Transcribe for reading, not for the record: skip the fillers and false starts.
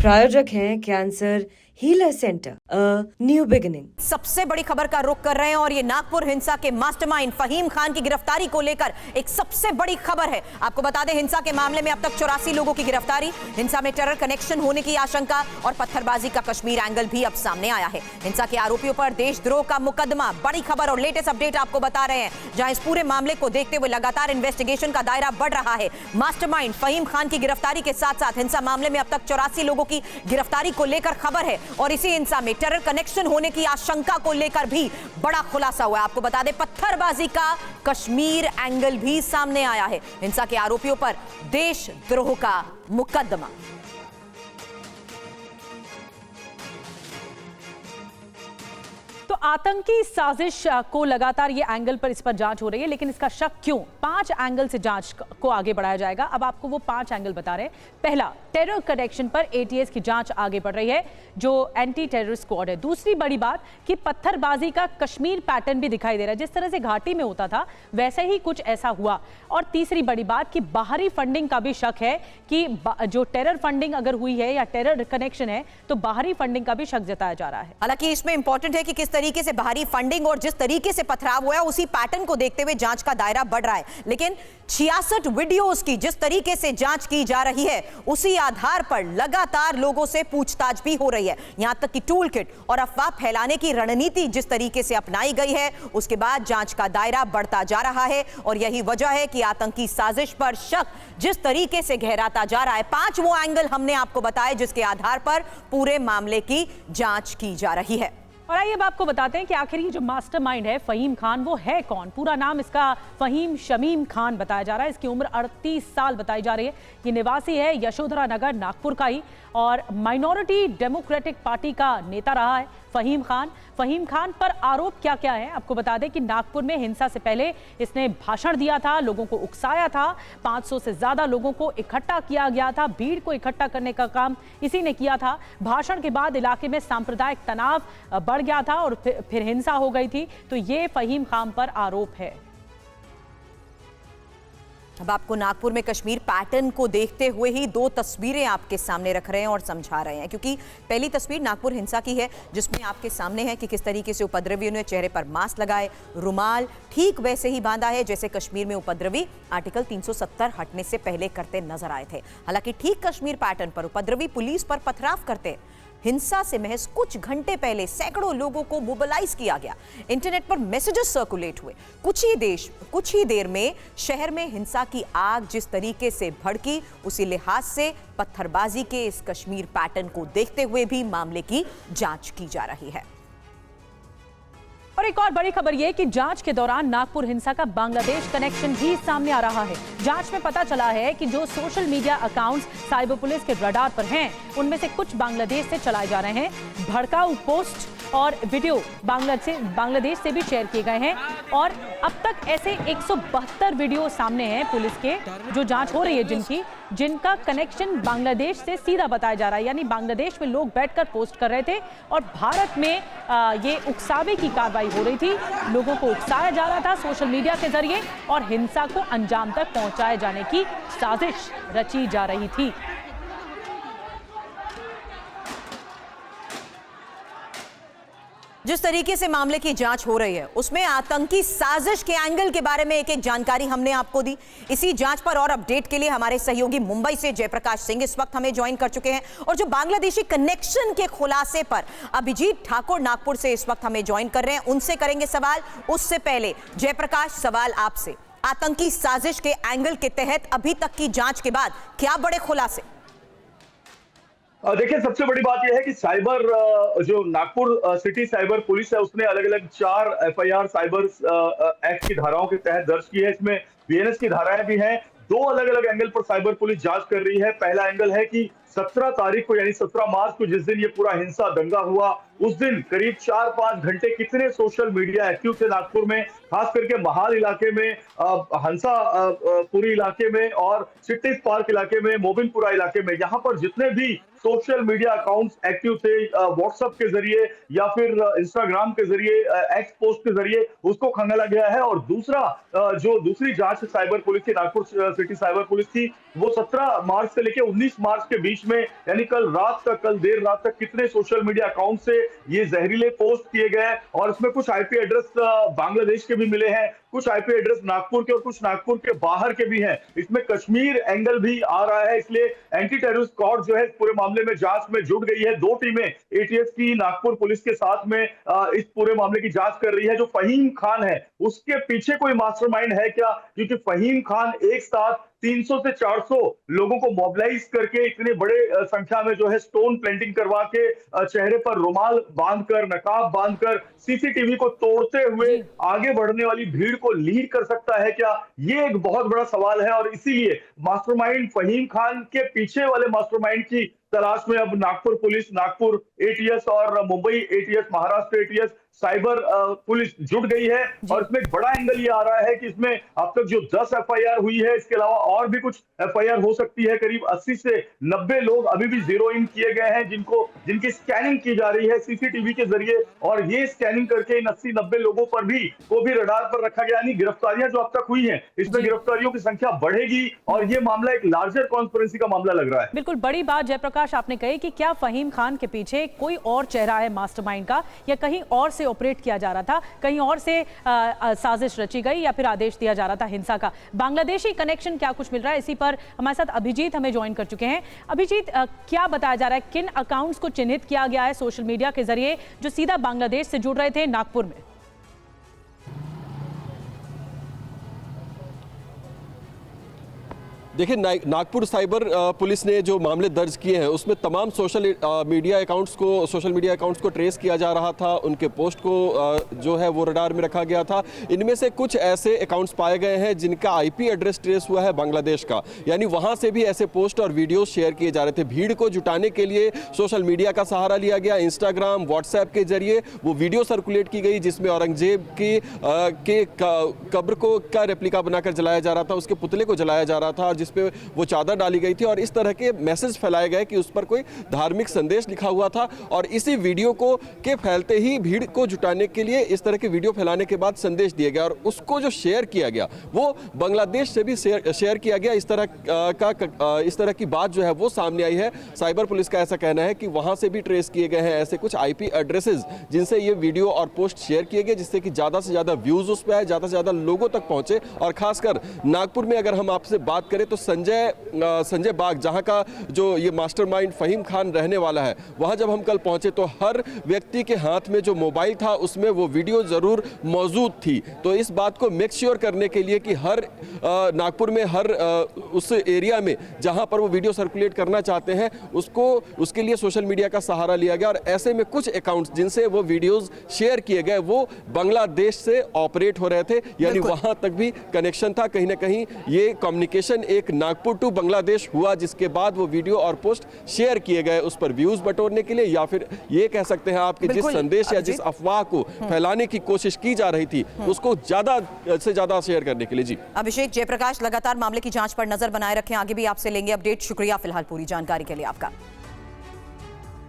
प्रायोजक हैं cancer healer centre, new beginning. सबसे बड़ी खबर का रुख कर रहे हैं और ये नागपुर हिंसा के मास्टरमाइंड फहीम खान की गिरफ्तारी को लेकर एक सबसे बड़ी खबर है। आपको बता दें, हिंसा के मामले में अब तक 84 लोगों की गिरफ्तारी, हिंसा में टेरर कनेक्शन होने की आशंका और पत्थरबाजी का कश्मीर एंगल भी अब सामने आया है। हिंसा के आरोपियों पर देशद्रोह का मुकदमा। बड़ी खबर और लेटेस्ट अपडेट आपको बता रहे हैं, जहां इस पूरे मामले को देखते हुए लगातार इन्वेस्टिगेशन का दायरा बढ़ रहा है। मास्टरमाइंड फहीम खान की गिरफ्तारी के साथ साथ हिंसा मामले में अब तक 84 लोगों की गिरफ्तारी को लेकर खबर है और इसी हिंसा में टेरर कनेक्शन होने की आशंका को लेकर भी बड़ा खुलासा हुआ है। आपको बता दें, पत्थरबाजी का कश्मीर एंगल भी सामने आया है। हिंसा के आरोपियों पर देशद्रोह का मुकदमा। तो आतंकी साजिश को लगातार ये एंगल पर इस पर जांच हो रही है, लेकिन इसका शक क्यों? 5 एंगल से जांच को आगे बढ़ाया जाएगा। अब आपको वो 5 एंगल बता रहे हैं। पहला, टेरर कनेक्शन पर एटीएस की जांच आगे बढ़ रही है, जो एंटी टेरर स्क्वाड है। दूसरी बड़ी बात कि पत्थरबाजी का कश्मीर पैटर्न भी दिखाई दे रहा है, जिस तरह से घाटी में होता था वैसे ही कुछ ऐसा हुआ। और तीसरी बड़ी बात कि बाहरी फंडिंग का भी शक है कि जो टेरर फंडिंग अगर हुई है या टेरर कनेक्शन है तो बाहरी फंडिंग का भी शक जताया जा रहा है। हालांकि इसमें इंपॉर्टेंट है कि किस तरीके से बाहरी फंडिंग और जिस तरीके से पथराव हुआ है उसी पैटर्न को देखते हुए जांच का दायरा बढ़ रहा है। लेकिन 66 वीडियोस की जिस तरीके से जांच की जा रही है उसी आधार पर लगातार लोगों से पूछताछ भी हो रही है। यहां तक कि टूल किट और अफवाह फैलाने की रणनीति जिस तरीके से अपनाई गई है उसके बाद जांच का दायरा बढ़ता जा रहा है और यही वजह है कि आतंकी साजिश पर शक जिस तरीके से गहराता जा रहा है। 5 वो एंगल हमने आपको बताए जिसके आधार पर पूरे मामले की जांच की जा रही है। और आइए अब आपको बताते हैं कि आखिर ये जो मास्टरमाइंड है फहीम खान, वो है कौन? पूरा नाम इसका फहीम शमीम खान बताया जा रहा है। इसकी उम्र 38 साल बताई जा रही है। ये निवासी है यशोधरा नगर नागपुर का ही और माइनॉरिटी डेमोक्रेटिक पार्टी का नेता रहा है फहीम खान। फहीम खान पर आरोप क्या क्या है आपको बता दें कि नागपुर में हिंसा से पहले इसने भाषण दिया था, लोगों को उकसाया था, 500 से ज्यादा लोगों को इकट्ठा किया गया था, भीड़ को इकट्ठा करने का काम इसी ने किया था। भाषण के बाद इलाके में सांप्रदायिक तनाव बढ़ गया था और फिर हिंसा हो गई थी। तो ये फहीम खान पर आरोप है। अब आपको नागपुर में कश्मीर पैटर्न को देखते हुए ही 2 तस्वीरें आपके सामने रख रहे हैं और समझा रहे हैं, क्योंकि पहली तस्वीर नागपुर हिंसा की है जिसमें आपके सामने है कि किस तरीके से उपद्रवियों ने चेहरे पर मास्क लगाए, रुमाल ठीक वैसे ही बांधा है जैसे कश्मीर में उपद्रवी आर्टिकल 370 हटने से पहले करते नजर आए थे। हालांकि ठीक कश्मीर पैटर्न पर उपद्रवी पुलिस पर पथराव करते। हिंसा से महज कुछ घंटे पहले सैकड़ों लोगों को मोबिलाइज किया गया, इंटरनेट पर मैसेजेस सर्कुलेट हुए। कुछ ही देर में शहर में हिंसा की आग जिस तरीके से भड़की, उसी लिहाज से पत्थरबाजी के इस कश्मीर पैटर्न को देखते हुए भी मामले की जांच की जा रही है। और एक और बड़ी खबर यह कि जांच के दौरान नागपुर हिंसा का बांग्लादेश कनेक्शन भी सामने आ रहा है। जांच में पता चला है कि जो social media accounts cyber police के रडार पर हैं, उनमें से कुछ बांग्लादेश से चलाए जा रहे हैं। भड़काऊ पोस्ट और वीडियो बांग्लादेश से भी शेयर किए गए हैं और अब तक ऐसे 172 वीडियो सामने हैं पुलिस के, जो जांच हो रही है जिनका कनेक्शन बांग्लादेश से सीधा बताया जा रहा है। यानी बांग्लादेश में लोग बैठकर पोस्ट कर रहे थे और भारत में ये उकसावे की कार्रवाई हो रही थी। लोगों को उकसाया जा रहा था सोशल मीडिया के जरिए और हिंसा को अंजाम तक पहुंचाए जाने की साजिश रची जा रही थी। जिस तरीके से मामले की जांच हो रही है उसमें आतंकी साजिश के एंगल के बारे में एक जानकारी हमने आपको दी। इसी जांच पर और अपडेट के लिए हमारे सहयोगी मुंबई से जयप्रकाश सिंह इस वक्त हमें ज्वाइन कर चुके हैं और जो बांग्लादेशी कनेक्शन के खुलासे पर अभिजीत ठाकुर नागपुर से इस वक्त हमें ज्वाइन कर रहे हैं, उनसे करेंगे सवाल। उससे पहले जयप्रकाश, सवाल आपसे, आतंकी साजिश के एंगल के तहत अभी तक की जांच के बाद क्या बड़े खुलासे? देखिए, सबसे बड़ी बात यह है कि साइबर जो नागपुर सिटी साइबर पुलिस है उसने अलग अलग 4 एफआईआर साइबर एक्ट की धाराओं के तहत दर्ज की है। इसमें बीएनएस की धाराएं भी हैं। 2 अलग अलग एंगल पर साइबर पुलिस जांच कर रही है। पहला एंगल है कि 17 तारीख को यानी 17 मार्च को जिस दिन ये पूरा हिंसा दंगा हुआ उस दिन करीब 4-5 घंटे कितने सोशल मीडिया एक्टिव थे नागपुर में, खास करके महाल इलाके में, हंसापुरी इलाके में और सिटी पार्क इलाके में, मोबिनपुरा इलाके में। यहाँ पर जितने भी सोशल मीडिया अकाउंट्स एक्टिव थे व्हाट्सएप के जरिए या फिर इंस्टाग्राम के जरिए, एक्स पोस्ट के जरिए, उसको खंगाला गया है। और दूसरा जो दूसरी जांच साइबर पुलिस की, नागपुर सिटी साइबर पुलिस की, वो 17 मार्च से लेकर 19 मार्च के बीच में, यानी कल देर रात तक कितने सोशल मीडिया अकाउंट से ये जहरीले पोस्ट किए गए, और इसमें कुछ आईपी एड्रेस बांग्लादेश के भी मिले हैं, कुछ आईपी एड्रेस नागपुर के और कुछ नागपुर के बाहर के भी हैं। इसमें कश्मीर एंगल भी आ रहा है, इसलिए एंटी टेररिस्ट स्क्वाड जो है इस पूरे मामले में जांच में जुट गई है। 2 टीमें एटीएस की नागपुर पुलिस के साथ में इस पूरे मामले की जांच कर रही है। जो फहीम खान है, उसके पीछे कोई मास्टरमाइंड है क्या? क्योंकि फहीम खान एक साथ 300 से 400 लोगों को मोबिलाइज करके इतने बड़े संख्या में जो है स्टोन प्लेंटिंग करवा के, चेहरे पर रुमाल बांधकर, नकाब बांधकर, सीसीटीवी को तोड़ते हुए आगे बढ़ने वाली भीड़ को लीड कर सकता है क्या? ये एक बहुत बड़ा सवाल है। और इसीलिए मास्टरमाइंड फहीम खान के पीछे वाले मास्टरमाइंड की तलाश में अब नागपुर पुलिस, नागपुर एटीएस और Mumbai ATS, Maharashtra ATS, cyber police जुट गई है। और इसमें एक बड़ा एंगल ये आ रहा है कि इसमें अब तक जो 10 एफआईआर हुई है, इसके अलावा और भी कुछ एफआईआर हो सकती है। करीब 80 से 90 लोग अभी भी जीरो इन किए गए हैं, जिनकी स्कैनिंग की जा रही है सीसीटीवी के जरिए। और ये स्कैनिंग करके इन 80-90 लोगों पर भी रडार पर रखा गया। यानी गिरफ्तारियां जो अब तक हुई हैं, इसमें गिरफ्तारियों की संख्या बढ़ेगी और ये मामला एक लार्जर कॉन्स्पिरेसी का मामला लग रहा है। बिल्कुल बड़ी बात जयप्रकाश आपने कही कि क्या फहीम खान के पीछे कोई और चेहरा है मास्टरमाइंड का, या कहीं और से ऑपरेट किया जा रहा था, कहीं और से साजिश रची गई, या फिर आदेश दिया जा रहा था हिंसा का? बांग्लादेशी कनेक्शन क्या कुछ मिल रहा है? इसी पर हमारे साथ अभिजीत हमें ज्वाइन कर चुके हैं। अभिजीत, क्या बताया जा रहा है, किन अकाउंट्स को चिन्हित किया गया है सोशल मीडिया के जरिए जो सीधा बांग्लादेश से जुड़ रहे थे नागपुर में? देखिए, नागपुर साइबर पुलिस ने जो मामले दर्ज किए हैं उसमें तमाम सोशल मीडिया अकाउंट्स को ट्रेस किया जा रहा था। उनके पोस्ट को जो है वो रडार में रखा गया था। इनमें से कुछ ऐसे अकाउंट्स पाए गए हैं जिनका आईपी एड्रेस ट्रेस हुआ है बांग्लादेश का, यानी वहां से भी ऐसे पोस्ट और वीडियोस शेयर किए जा रहे थे। भीड़ को जुटाने के लिए सोशल मीडिया का सहारा लिया गया। इंस्टाग्राम, व्हाट्सएप के जरिए वो वीडियो सर्कुलेट की गई जिसमें औरंगजेब के कब्र का रेप्लिका बनाकर जलाया जा रहा था, उसके पुतले को जलाया जा रहा था, जिस पे वो चादर डाली गई थी और इस तरह के मैसेज फैलाए गए कि उस पर कोई धार्मिक संदेश लिखा हुआ था। और इसी वीडियो के फैलते ही भीड़ को जुटाने के लिए इस तरह के वीडियो फैलाने के बाद संदेश दिया गया और उसको जो शेयर किया गया वो बांग्लादेश से भी शेयर किया गया। इस तरह की बात जो है वो सामने आई है। साइबर पुलिस का ऐसा कहना है कि वहां से भी ट्रेस किए गए हैं ऐसे कुछ आईपी एड्रेसेस जिनसे ये वीडियो और पोस्ट शेयर किए गए, जिससे कि ज्यादा से ज्यादा व्यूज उस पर आए, ज्यादा से ज्यादा लोगों तक पहुंचे। और खासकर नागपुर में अगर हम आपसे बात करें तो संजय बाग, जहां का जो ये मास्टरमाइंड फहीम खान रहने वाला है, वहां जब हम कल पहुंचे तो हर व्यक्ति के हाथ में जो मोबाइल था उसमें वो वीडियो जरूर मौजूद थी। तो इस बात को मेक श्योर करने के लिए कि हर नागपुर में हर उस एरिया में जहां पर वो वीडियो सर्कुलेट करना चाहते हैं उसके लिए सोशल मीडिया का सहारा लिया गया। और ऐसे में कुछ अकाउंट्स जिनसे वो वीडियोस शेयर किए गए वो बांग्लादेश से ऑपरेट हो रहे थे, यानी वहां तक भी कनेक्शन था। कहीं ना कहीं ये कम्युनिकेशन एक नागपुर टू बांग्लादेश हुआ, जिसके बाद वो वीडियो और पोस्ट शेयर किए गए उस पर व्यूज बटोरने के लिए, या फिर ये कह सकते हैं आपके जिस संदेश या जिस अफवाह को फैलाने की कोशिश की जा रही थी उसको ज्यादा से ज्यादा शेयर करने के लिए। जी अभिषेक, जयप्रकाश लगातार मामले की जांच पर नजर बनाए रखें, आगे भी आपसे लेंगे अपडेट। शुक्रिया फिलहाल पूरी जानकारी के लिए आपका।